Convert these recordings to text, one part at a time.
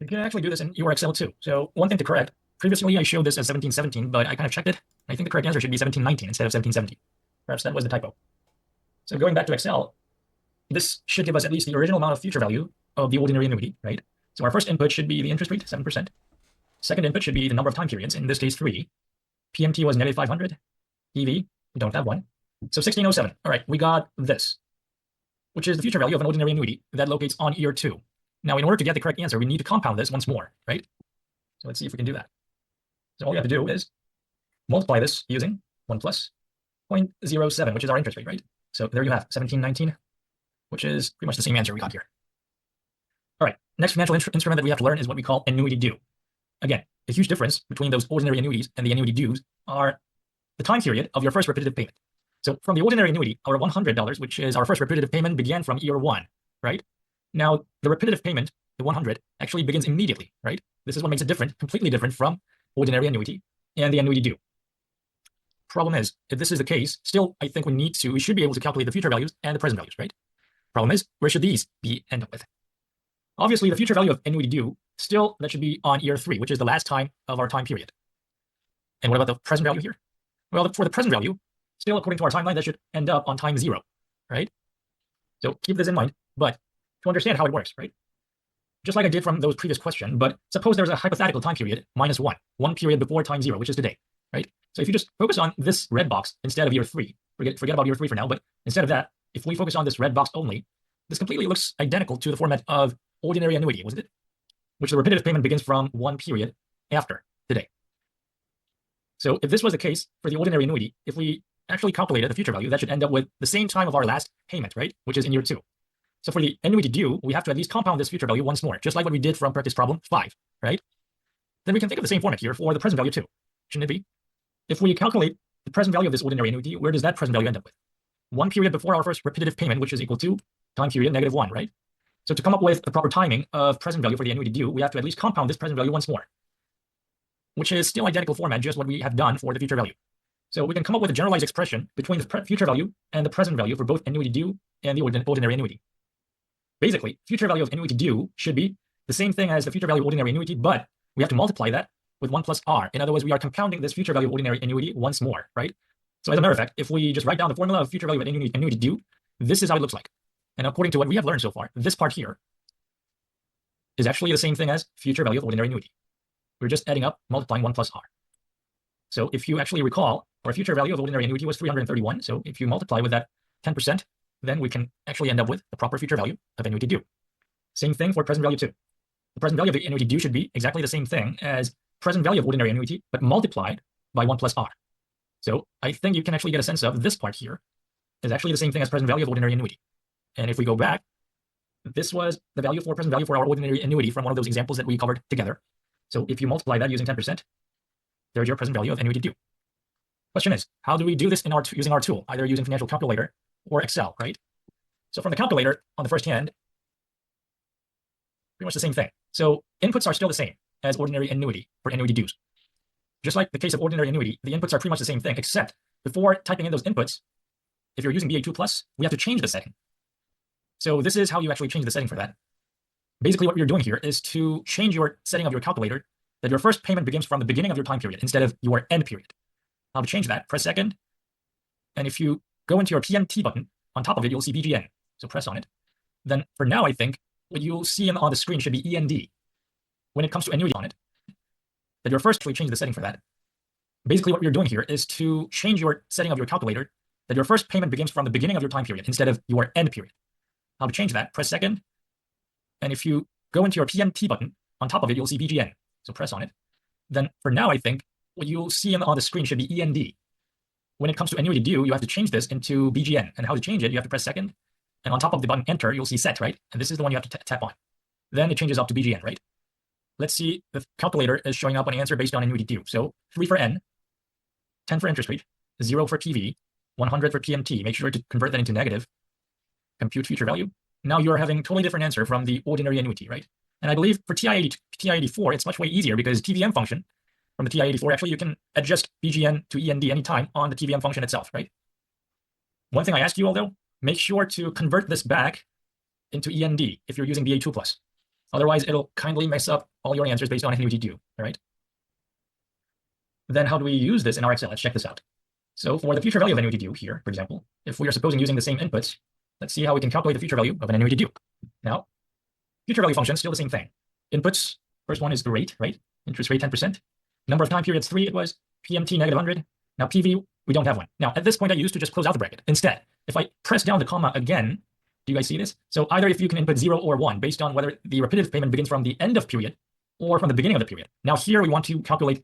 You can actually do this in your Excel too. So one thing to correct, previously I showed this as 1717, but I kind of checked it. I think the correct answer should be 1719 instead of 1770. Perhaps that was the typo. So going back to Excel, this should give us at least the original amount of future value of the ordinary annuity, right? So our first input should be the interest rate, 7%. Second input should be the number of time periods, in this case 3. PMT was negative 500. EV, we don't have one. So 1607. All right, we got this, which is the future value of an ordinary annuity that locates on year 2. Now, in order to get the correct answer, we need to compound this once more, right? So let's see if we can do that. So all we have to do is multiply this using 1 plus 0.07, which is our interest rate, right? So there you have 1719, which is pretty much the same answer we got here. All right, next financial instrument that we have to learn is what we call annuity due. Again, a huge difference between those ordinary annuities and the annuity dues are the time period of your first repetitive payment. So from the ordinary annuity, our $100, which is our first repetitive payment, began from year 1, right? Now, the repetitive payment, the 100, actually begins immediately, right? This is what makes it different, completely different from ordinary annuity and the annuity due. Problem is, if this is the case, still, I think we should be able to calculate the future values and the present values, right? Problem is, where should these end up with? Obviously, the future value of annuity due, still, that should be on year 3, which is the last time of our time period. And what about the present value here? Well, for the present value, still, according to our timeline, that should end up on time 0, right? So keep this in mind, but to understand how it works, right? Just like I did from those previous questions, but suppose there's a hypothetical time period, -1, one period before time 0, which is today, right? So if you just focus on this red box instead of year 3, forget about year 3 for now, but instead of that, if we focus on this red box only, this completely looks identical to the format of ordinary annuity, wasn't it? Which the repetitive payment begins from 1 period after today. So if this was the case for the ordinary annuity, if we actually calculated the future value, that should end up with the same time of our last payment, right? Which is in year 2. So for the annuity due, we have to at least compound this future value once more, just like what we did from practice problem 5, right? Then we can think of the same format here for the present value too, shouldn't it be? If we calculate the present value of this ordinary annuity, where does that present value end up with? 1 period before our first repetitive payment, which is equal to time period -1, right? So to come up with the proper timing of present value for the annuity due, we have to at least compound this present value once more, which is still identical format, just what we have done for the future value. So we can come up with a generalized expression between the future value and the present value for both annuity due and the ordinary annuity. Basically, future value of annuity due should be the same thing as the future value of ordinary annuity, but we have to multiply that with 1 plus r. In other words, we are compounding this future value of ordinary annuity once more, right? So as a matter of fact, if we just write down the formula of future value of annuity due, this is how it looks like. And according to what we have learned so far, this part here is actually the same thing as future value of ordinary annuity. We're just adding up, multiplying 1 plus r. So if you actually recall, our future value of ordinary annuity was 331. So if you multiply with that 10%, then we can actually end up with the proper future value of annuity due. Same thing for present value too. The present value of the annuity due should be exactly the same thing as present value of ordinary annuity, but multiplied by 1 plus r. So I think you can actually get a sense of this part here is actually the same thing as present value of ordinary annuity. And if we go back, this was the value for present value for our ordinary annuity from one of those examples that we covered together. So if you multiply that using 10%, there's your present value of annuity due. Question is, how do we do this in using our tool, either using financial calculator or Excel, right? So from the calculator on the first hand, pretty much the same thing. So inputs are still the same as ordinary annuity for annuity dues. Just like the case of ordinary annuity, the inputs are pretty much the same thing, except before typing in those inputs, if you're using BA2+, we have to change the setting. So this is how you actually change the setting for that. Basically, what you're doing here is to change your setting of your calculator that your first payment begins from the beginning of your time period instead of your end period. How to change that, press second. And if you go into your PMT button, on top of it, you'll see BGN. So press on it. Then for now, I think what you'll see on the screen should be END. When it comes to annuity on it, that you're first actually change the setting for that. Basically, what you're doing here is to change your setting of your calculator that your first payment begins from the beginning of your time period instead of your end period. How to change that, press second. And if you go into your PMT button, on top of it, you'll see BGN. So press on it. Then for now, I think what you'll see on the screen should be END. When it comes to annuity due, you have to change this into BGN. And how to change it, you have to press second. And on top of the button enter, you'll see set, right? And this is the one you have to tap on. Then it changes up to BGN, right? Let's see, the calculator is showing up an answer based on annuity due. So 3 for N, 10 for interest rate, 0 for PV, 100 for PMT. Make sure to convert that into negative. Compute future value. Now you're having a totally different answer from the ordinary annuity, right? And I believe for TI-84, it's much way easier because TVM function from the TI-84, actually you can adjust BGN to END anytime on the TVM function itself, right? One thing I asked you all though, make sure to convert this back into END if you're using BA2+. Otherwise, it'll kindly mess up all your answers based on annuity due. All right. Then how do we use this in our Excel? Let's check this out. So for the future value of annuity due here, for example, if we are supposing using the same inputs, let's see how we can calculate the future value of an annuity due. Now, future value function, still the same thing. Inputs, first one is the rate, right? Interest rate 10%. Number of time periods 3 it was. PMT negative 100. Now PV, we don't have one. Now at this point I used to just close out the bracket. Instead, if I press down the comma again, do you guys see this? So either if you can input 0 or 1 based on whether the repetitive payment begins from the end of period or from the beginning of the period. Now here we want to calculate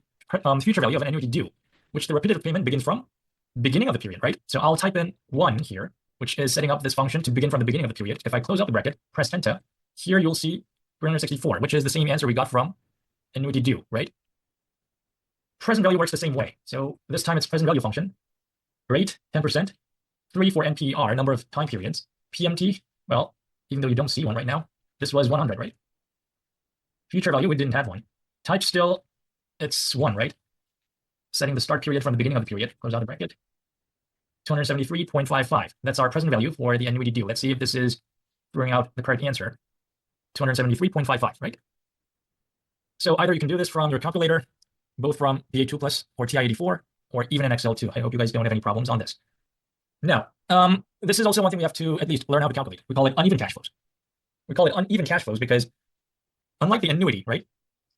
future value of an annuity due, which the repetitive payment begins from beginning of the period, right? So I'll type in 1 here, which is setting up this function to begin from the beginning of the period. If I close out the bracket, press enter, here you'll see 364, which is the same answer we got from annuity due, right? Present value works the same way. So this time it's present value function, rate 10%, 3 for NPR, number of time periods, PMT, well, even though you don't see one right now, this was 100, right? Future value, we didn't have one. Type still, it's 1, right? Setting the start period from the beginning of the period, close out the bracket. 273.55. That's our present value for the annuity due. Let's see if this is throwing out the correct answer. 273.55, right? So either you can do this from your calculator, both from PA2 Plus or TI-84, or even in Excel too. I hope you guys don't have any problems on this. Now, this is also one thing we have to at least learn how to calculate. We call it uneven cash flows. We call it uneven cash flows because unlike the annuity, right,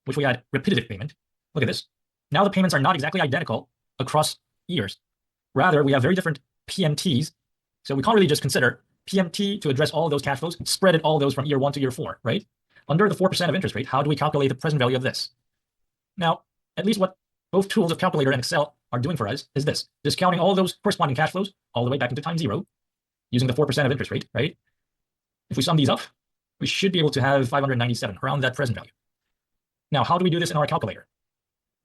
which we had repetitive payment, look at this. Now the payments are not exactly identical across years. Rather, we have very different PMTs. So we can't really just consider PMT to address all of those cash flows, spread it all those from year 1 to year 4, right? Under the 4% of interest rate, how do we calculate the present value of this? Now, at least what both tools of calculator and Excel are doing for us is this, discounting all those corresponding cash flows all the way back into time 0 using the 4% of interest rate, right? If we sum these up, we should be able to have 597 around that present value. Now, how do we do this in our calculator?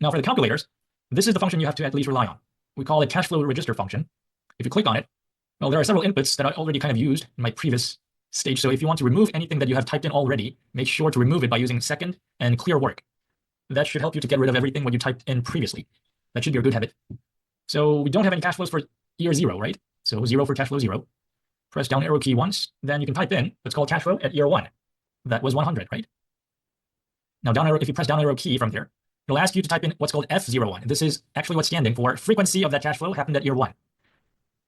Now, for the calculators, this is the function you have to at least rely on. We call it cash flow register function. If you click on it, well, there are several inputs that I already kind of used in my previous stage. So if you want to remove anything that you have typed in already, make sure to remove it by using second and clear work. That should help you to get rid of everything what you typed in previously. That should be a good habit. So we don't have any cash flows for year 0, right? So 0 for cash flow 0. Press down arrow key once, then you can type in what's called cash flow at year 1. That was 100, right? Now down arrow, if you press down arrow key from here, it'll ask you to type in what's called F01. This is actually what's standing for frequency of that cash flow happened at year 1.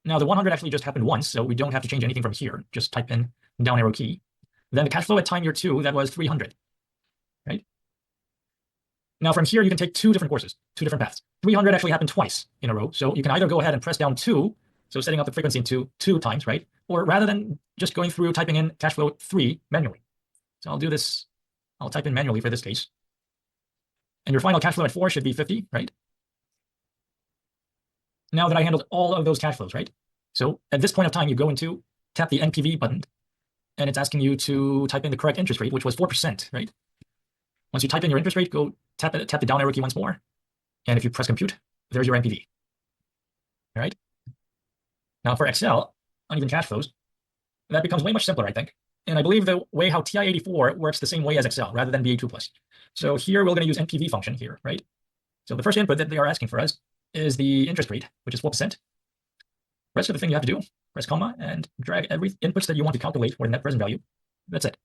Now the 100 actually just happened once, so we don't have to change anything from here. Just type in down arrow key. Then the cash flow at time year 2, that was 300, right? Now from here, you can take 2 different courses, 2 different paths. 300 actually happened twice in a row. So you can either go ahead and press down 2, so setting up the frequency into 2 times, right? Or rather than just going through typing in cash flow 3 manually. So I'll do this, I'll type in manually for this case. And your final cash flow at 4 should be 50, right? Now that I handled all of those cash flows, right? So at this point of time, you go into tap the NPV button, and it's asking you to type in the correct interest rate, which was 4%, right? Once you type in your interest rate, go tap the down arrow key once more. And if you press compute, there's your NPV. All right. Now for Excel, uneven cash flows, that becomes way much simpler, I think. And I believe the way how TI-84 works the same way as Excel rather than BA2 Plus. So here we're going to use NPV function here, right? So the first input that they are asking for us is the interest rate, which is 4%. Rest of the thing you have to do, press comma and drag every inputs that you want to calculate for the net present value. That's it.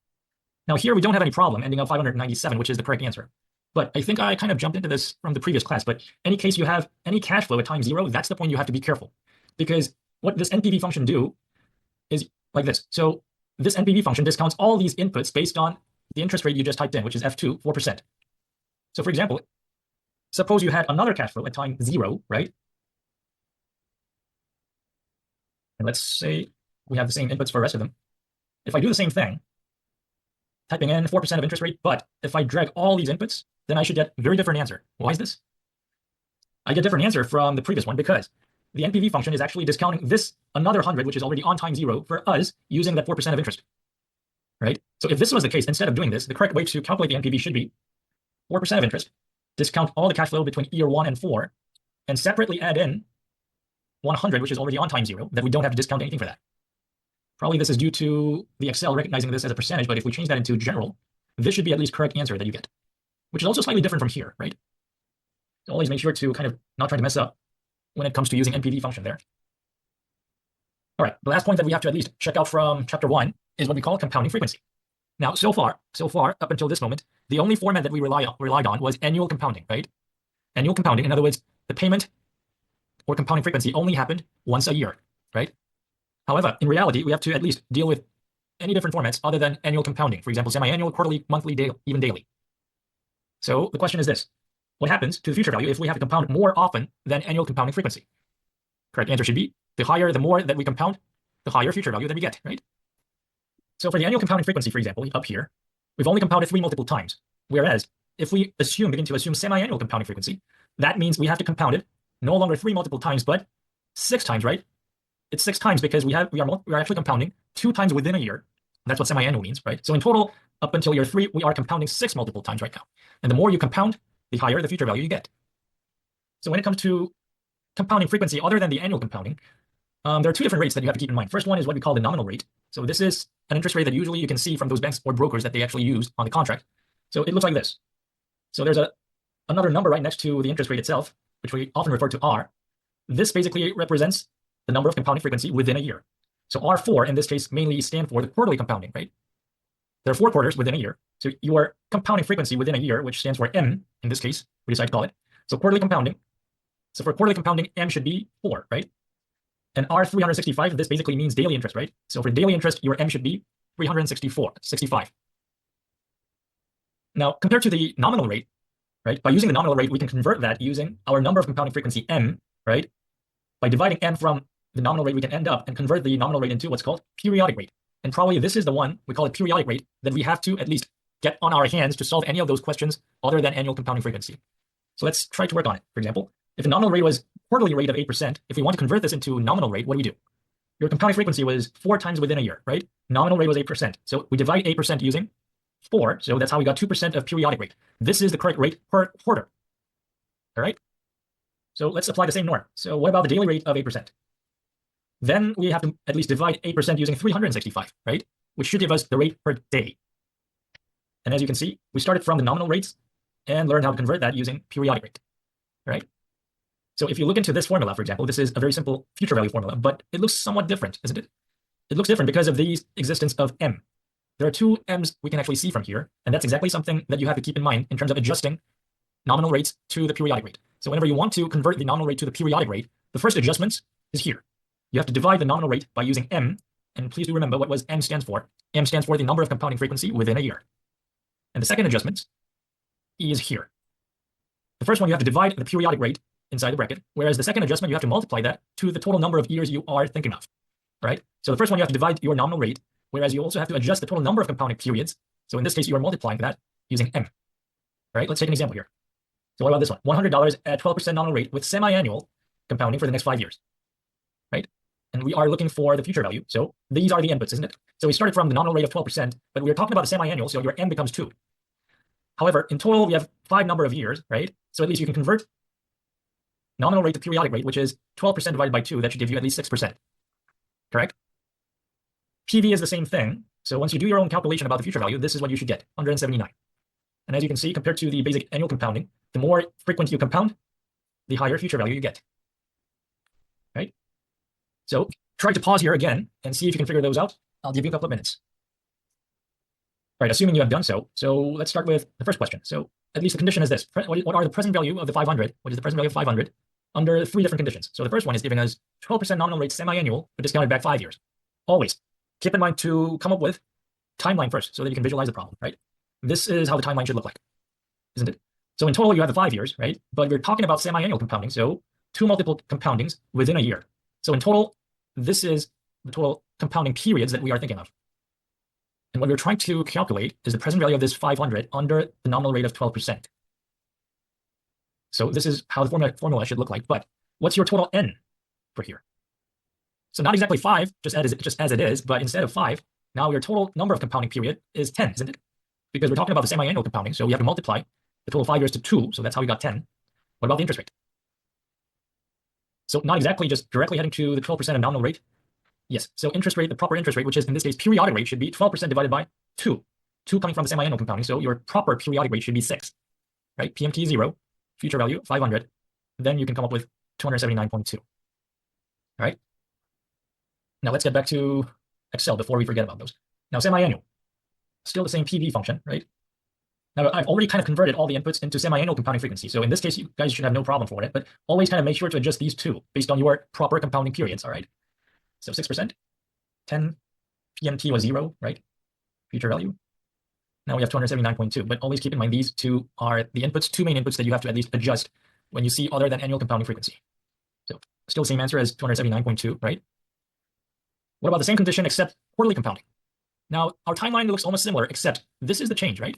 Now here we don't have any problem ending up 597, which is the correct answer. But I think I kind of jumped into this from the previous class, but any case you have any cash flow at time 0, that's the point you have to be careful. Because what this NPV function do is like this. So this NPV function discounts all these inputs based on the interest rate you just typed in, which is F2, 4%. So for example, suppose you had another cash flow at time 0, right? And let's say we have the same inputs for the rest of them. If I do the same thing, typing in 4% of interest rate, but if I drag all these inputs, then I should get a very different answer. Why is this? I get a different answer from the previous one because the NPV function is actually discounting this another 100, which is already on time 0 for us using that 4% of interest, right? So if this was the case, instead of doing this, the correct way to calculate the NPV should be 4% of interest, discount all the cash flow between year 1 and 4, and separately add in 100, which is already on time 0, that we don't have to discount anything for that. Probably this is due to the Excel recognizing this as a percentage, but if we change that into general, this should be at least correct answer that you get, which is also slightly different from here, right? So always make sure to kind of not try to mess up when it comes to using NPV function there. All right, the last point that we have to at least check out from chapter 1 is what we call compounding frequency. Now, so far, up until this moment, the only format that we relied on was annual compounding, right? Annual compounding, in other words, the payment or compounding frequency only happened once a year, right? However, in reality, we have to at least deal with any different formats other than annual compounding. For example, semi-annual, quarterly, monthly, even daily. So the question is this: what happens to the future value if we have to compound more often than annual compounding frequency? Correct answer should be the more that we compound, the higher future value that we get, right? So for the annual compounding frequency, for example, up here, we've only compounded 3 multiple times. Whereas if we begin to assume semi-annual compounding frequency, that means we have to compound it no longer 3 multiple times, but 6 times, right? It's 6 times because we are actually compounding 2 times within a year. That's what semi-annual means, right? So in total, up until year 3, we are compounding 6 multiple times right now. And the more you compound, the higher the future value you get. So when it comes to compounding frequency other than the annual compounding, there are 2 different rates that you have to keep in mind. First one is what we call the nominal rate. So this is an interest rate that usually you can see from those banks or brokers that they actually used on the contract. So it looks like this. So there's another number right next to the interest rate itself, which we often refer to R. This basically represents the number of compounding frequency within a year. So R4 in this case mainly stand for the quarterly compounding, right? There are 4 quarters within a year. So your compounding frequency within a year, which stands for M in this case, we decide to call it. So quarterly compounding. So for quarterly compounding, M should be 4, right? And R365, this basically means daily interest, right? So for daily interest, your M should be 365. Now, compared to the nominal rate, right? By using the nominal rate, we can convert that using our number of compounding frequency M, right? By dividing M from the nominal rate, we can end up and convert the nominal rate into what's called periodic rate. And probably this is the one, we call it periodic rate, that we have to at least get on our hands to solve any of those questions other than annual compounding frequency. So let's try to work on it. For example, if the nominal rate was quarterly rate of 8%, if we want to convert this into nominal rate, what do we do? Your compounding frequency was 4 times within a year, right? Nominal rate was 8%. So we divide 8% using 4. So that's how we got 2% of periodic rate. This is the correct rate per quarter. All right? So let's apply the same norm. So what about the daily rate of 8%? Then we have to at least divide 8% using 365, right? Which should give us the rate per day. And as you can see, we started from the nominal rates and learned how to convert that using periodic rate, right? So if you look into this formula, for example, this is a very simple future value formula, but it looks somewhat different, isn't it? It looks different because of the existence of M. There are 2 M's we can actually see from here, and that's exactly something that you have to keep in mind in terms of adjusting nominal rates to the periodic rate. So whenever you want to convert the nominal rate to the periodic rate, the first adjustment is here. You have to divide the nominal rate by using M, and please do remember what was M stands for. M stands for the number of compounding frequency within a year. And the second adjustment is here. The first one, you have to divide the periodic rate inside the bracket, whereas the second adjustment, you have to multiply that to the total number of years you are thinking of, right? So the first one, you have to divide your nominal rate, whereas you also have to adjust the total number of compounding periods. So in this case, you are multiplying that using M, right? Let's take an example here. So what about this one? $100 at 12% nominal rate with semi-annual compounding for the next 5 years, right? And we are looking for the future value. So these are the inputs, isn't it? So we started from the nominal rate of 12%, but we are talking about the semi-annual, so your M becomes 2. However, in total, we have 5 number of years, right? So at least you can convert nominal rate to periodic rate, which is 12% divided by 2. That should give you at least 6%, correct? PV is the same thing. So once you do your own calculation about the future value, this is what you should get, 179. And as you can see, compared to the basic annual compounding, the more frequent you compound, the higher future value you get, right? So try to pause here again and see if you can figure those out. I'll give you a couple of minutes. All right, assuming you have done so. So let's start with the first question. So at least the condition is this. What are the present value of the 500? What is the present value of 500 under 3 different conditions? So the first one is giving us 12% nominal rate semi-annual, but discounted back 5 years. Always keep in mind to come up with timeline first so that you can visualize the problem, right? This is how the timeline should look like, isn't it? So in total, you have the 5 years, right? But we're talking about semi-annual compounding, so 2 multiple compoundings within a year. So in total, this is the total compounding periods that we are thinking of. And what we're trying to calculate is the present value of this 500 under the nominal rate of 12%. So this is how the formula should look like. But what's your total N for here? So not exactly 5, just as it is, but instead of 5, now your total number of compounding period is 10, isn't it? Because we're talking about the semi-annual compounding, so we have to multiply the total 5 years to 2, so that's how we got 10. What about the interest rate? So not exactly just directly heading to the 12% of nominal rate. Yes, so interest rate, the proper interest rate, which is in this case periodic rate, should be 12% divided by 2. 2 coming from the semi-annual compounding, so your proper periodic rate should be 6, right? PMT 0, future value 500, then you can come up with 279.2. All right. Now let's get back to Excel before we forget about those. Now semi-annual. still the same PV function, right? Now, I've already kind of converted all the inputs into semi-annual compounding frequency. So in this case, you guys should have no problem for it, but always kind of make sure to adjust these two based on your proper compounding periods, all right? So 6%, 10, PMT was 0, right? Future value. Now we have 279.2, but always keep in mind these two are the inputs, two main inputs that you have to at least adjust when you see other than annual compounding frequency. So still the same answer as 279.2, right? What about the same condition except quarterly compounding? Now, our timeline looks almost similar, except this is the change, right?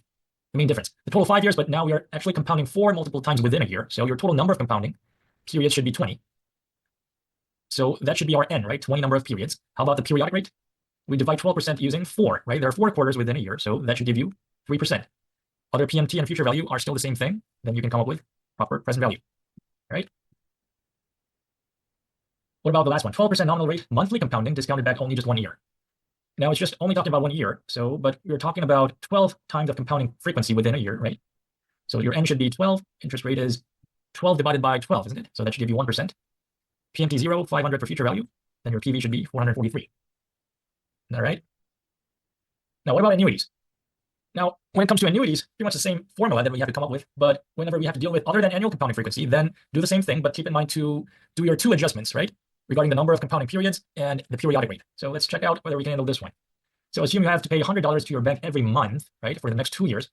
The main difference. The total 5 years, but now we are actually compounding 4 multiple times within a year. So your total number of compounding periods should be 20. So that should be our n, right? 20 number of periods. How about the periodic rate? We divide 12% using 4, right? There are 4 quarters within a year, so that should give you 3%. Other PMT and future value are still the same thing. Then you can come up with proper present value, right? What about the last one? 12% nominal rate, monthly compounding, discounted back only just 1 year. Now it's just only talking about 1 year, so but we're talking about 12 times of compounding frequency within a year, right? So your n should be 12. Interest rate is 12 divided by 12, isn't it? So that should give you 1%. PMT 0, 500 for future value. Then your PV should be 443. All right. Now, what about annuities? Now, when it comes to annuities, pretty much the same formula that we have to come up with, but whenever we have to deal with other than annual compounding frequency, then do the same thing, but keep in mind to do your 2 adjustments, right? Regarding the number of compounding periods and the periodic rate. So let's check out whether we can handle this one. So assume you have to pay $100 to your bank every month, right, for the next 2 years.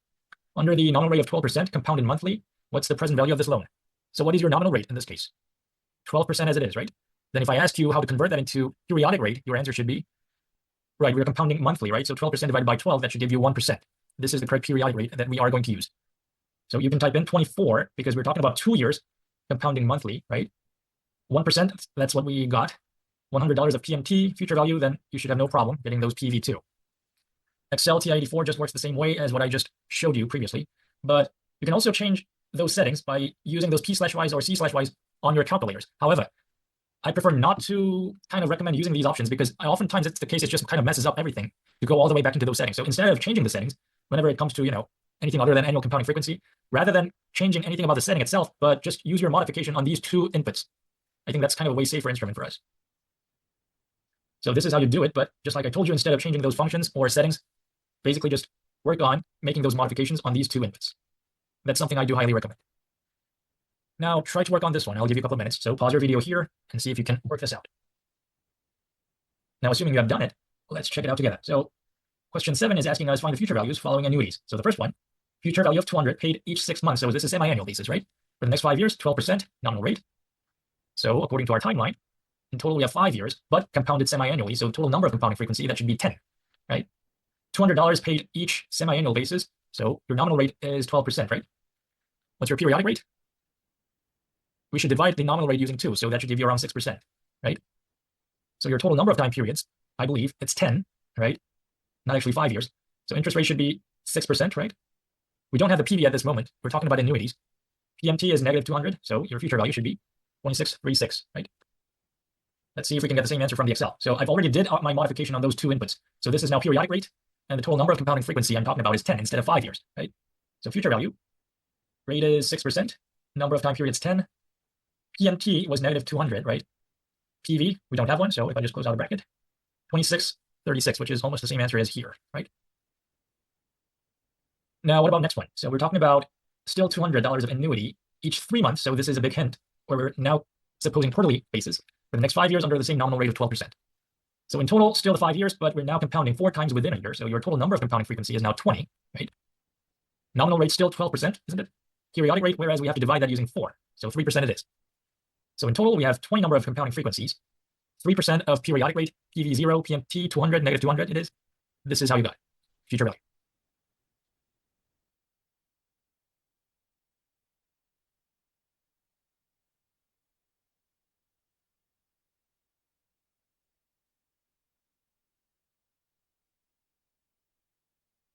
Under the nominal rate of 12%, compounded monthly, what's the present value of this loan? So what is your nominal rate in this case? 12% as it is, right? Then if I asked you how to convert that into periodic rate, your answer should be, right, we're compounding monthly, right? So 12% divided by 12, that should give you 1%. This is the correct periodic rate that we are going to use. So you can type in 24 because we're talking about 2 years compounding monthly, right? 1%, that's what we got. $100 of PMT, future value, then you should have no problem getting those PV too. Excel TI-84 just works the same way as what I just showed you previously, but you can also change those settings by using those P/Ys or C/Ys on your calculators. However, I prefer not to kind of recommend using these options because oftentimes it's the case, it just kind of messes up everything to go all the way back into those settings. So instead of changing the settings, whenever it comes to, anything other than annual compounding frequency, rather than changing anything about the setting itself, but just use your modification on these 2 inputs. I think that's kind of a way safer instrument for us. So this is how you do it, but just like I told you, instead of changing those functions or settings, basically just work on making those modifications on these 2 inputs. That's something I do highly recommend. Now try to work on this one. I'll give you a couple of minutes. So pause your video here and see if you can work this out. Now, assuming you have done it, let's check it out together. So question 7 is asking us find the future values following annuities. So the first one, future value of 200 paid each 6 months. So this is semi-annual basis, right? For the next 5 years, 12% nominal rate. So according to our timeline, in total we have 5 years, but compounded semi-annually. So total number of compounding frequency, that should be 10, right? $200 paid each semi-annual basis. So your nominal rate is 12%, right? What's your periodic rate? We should divide the nominal rate using 2, so that should give you around 6%, right? So your total number of time periods, I believe it's 10, right? Not actually 5 years. So interest rate should be 6%, right? We don't have the PV at this moment. We're talking about annuities. PMT is negative 200, so your future value should be 2636, right? Let's see if we can get the same answer from the Excel. So I've already did my modification on those 2 inputs. So this is now periodic rate, and the total number of compounding frequency I'm talking about is 10 instead of 5 years, right? So future value, rate is 6%, number of time periods 10, PMT was negative 200, right? PV, we don't have one, so if I just close out the bracket, 2636, which is almost the same answer as here, right? Now, what about next one? So we're talking about still $200 of annuity each 3 months, so this is a big hint, where we're now supposing quarterly basis for the next 5 years under the same nominal rate of 12%. So in total, still the 5 years, but we're now compounding 4 times within a year, so your total number of compounding frequency is now 20, right? Nominal rate still 12%, isn't it? Periodic rate, whereas we have to divide that using 4, so 3% it is. So in total, we have 20 number of compounding frequencies, 3% of periodic rate, PV 0, PMT 200, negative 200 it is. This is how you got it. Future value.